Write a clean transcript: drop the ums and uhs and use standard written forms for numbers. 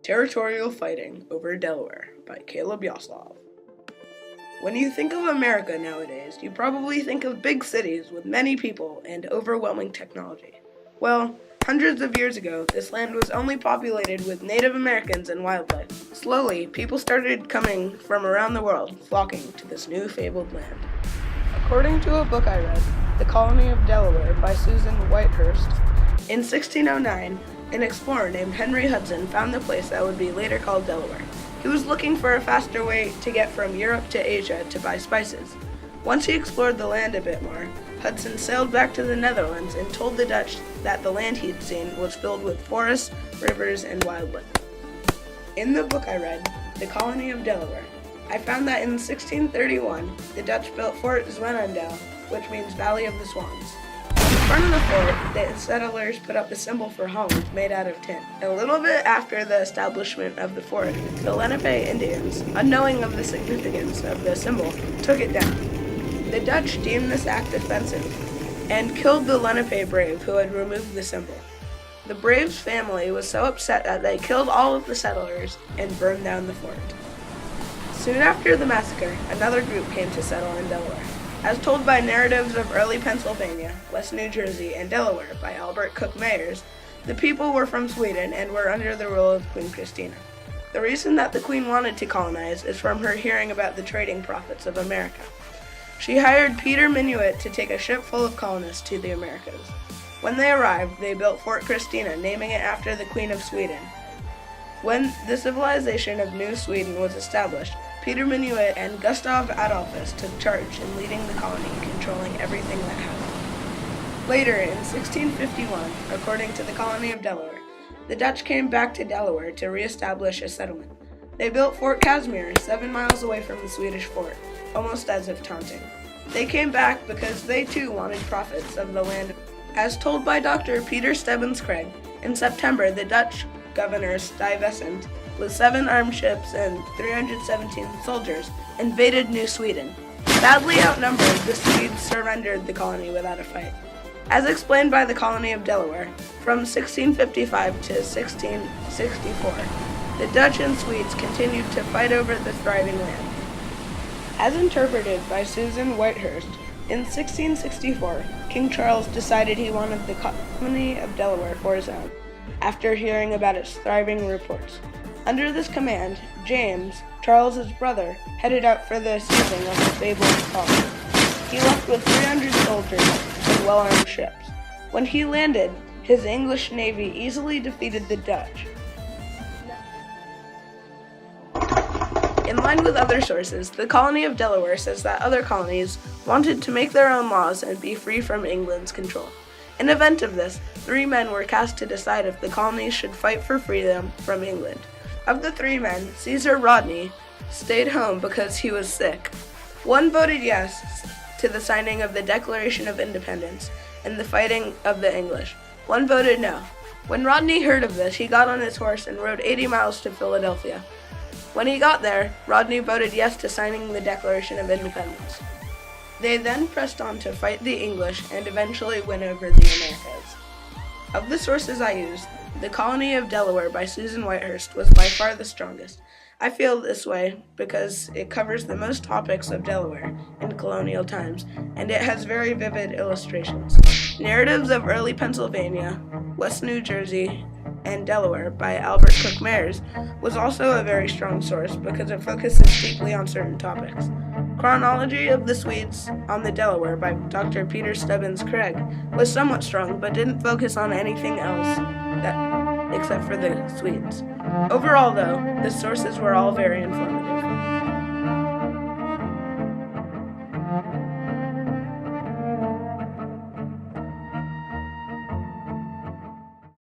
Territorial Fighting over Delaware by Caleb Yoslov. When you think of America nowadays, you probably think of big cities with many people and overwhelming technology. Well, hundreds of years ago, this land was only populated with Native Americans and wildlife. Slowly, people started coming from around the world, flocking to this new fabled land. According to a book I read, The Colony of Delaware by Susan Whitehurst, in 1609, an explorer named Henry Hudson found the place that would be later called Delaware. He was looking for a faster way to get from Europe to Asia to buy spices. Once he explored the land a bit more, Hudson sailed back to the Netherlands and told the Dutch that the land he'd seen was filled with forests, rivers, and wildlife. In the book I read, The Colony of Delaware, I found that in 1631, the Dutch built Fort Zwenendal, which means Valley of the Swans. In front of the fort, the settlers put up a symbol for home made out of tin. A little bit after the establishment of the fort, the Lenape Indians, unknowing of the significance of the symbol, took it down. The Dutch deemed this act offensive and killed the Lenape brave who had removed the symbol. The brave's family was so upset that they killed all of the settlers and burned down the fort. Soon after the massacre, another group came to settle in Delaware. As told by narratives of early Pennsylvania, West New Jersey, and Delaware by Albert Cook Mayers, the people were from Sweden and were under the rule of Queen Christina. The reason that the Queen wanted to colonize is from her hearing about the trading profits of America. She hired Peter Minuit to take a ship full of colonists to the Americas. When they arrived, they built Fort Christina, naming it after the Queen of Sweden. When the civilization of New Sweden was established, Peter Minuit and Gustav Adolphus took charge in leading the colony, controlling everything that happened. Later, in 1651, according to the Colony of Delaware, the Dutch came back to Delaware to re-establish a settlement. They built Fort Casimir, 7 miles away from the Swedish fort, almost as if taunting. They came back because they too wanted profits of the land. As told by Dr. Peter Stebbins Craig, in September the Dutch governor Stuyvesant, with 7 armed ships and 317 soldiers, invaded New Sweden. Badly outnumbered, the Swedes surrendered the colony without a fight. As explained by the Colony of Delaware, from 1655 to 1664, the Dutch and Swedes continued to fight over the thriving land. As interpreted by Susan Whitehurst, in 1664, King Charles decided he wanted the Colony of Delaware for his own, after hearing about its thriving reports. Under this command, James, Charles's brother, headed out for the seizing of the fabled colony. He left with 300 soldiers and well-armed ships. When he landed, his English navy easily defeated the Dutch. In line with other sources, the Colony of Delaware says that other colonies wanted to make their own laws and be free from England's control. In event of this, 3 men were cast to decide if the colonies should fight for freedom from England. Of the 3 men, Caesar Rodney stayed home because he was sick. 1 voted yes to the signing of the Declaration of Independence and the fighting of the English. 1 voted no. When Rodney heard of this, he got on his horse and rode 80 miles to Philadelphia. When he got there, Rodney voted yes to signing the Declaration of Independence. They then pressed on to fight the English and eventually win over the Americas. Of the sources I used, The Colony of Delaware by Susan Whitehurst was by far the strongest. I feel this way because it covers the most topics of Delaware in colonial times, and it has very vivid illustrations. Narratives of early Pennsylvania, West New Jersey, and Delaware by Albert Cook Mayers was also a very strong source because it focuses deeply on certain topics. Chronology of the Swedes on the Delaware by Dr. Peter Stebbins Craig was somewhat strong, but didn't focus on anything else except for the Swedes. Overall, though, the sources were all very informative.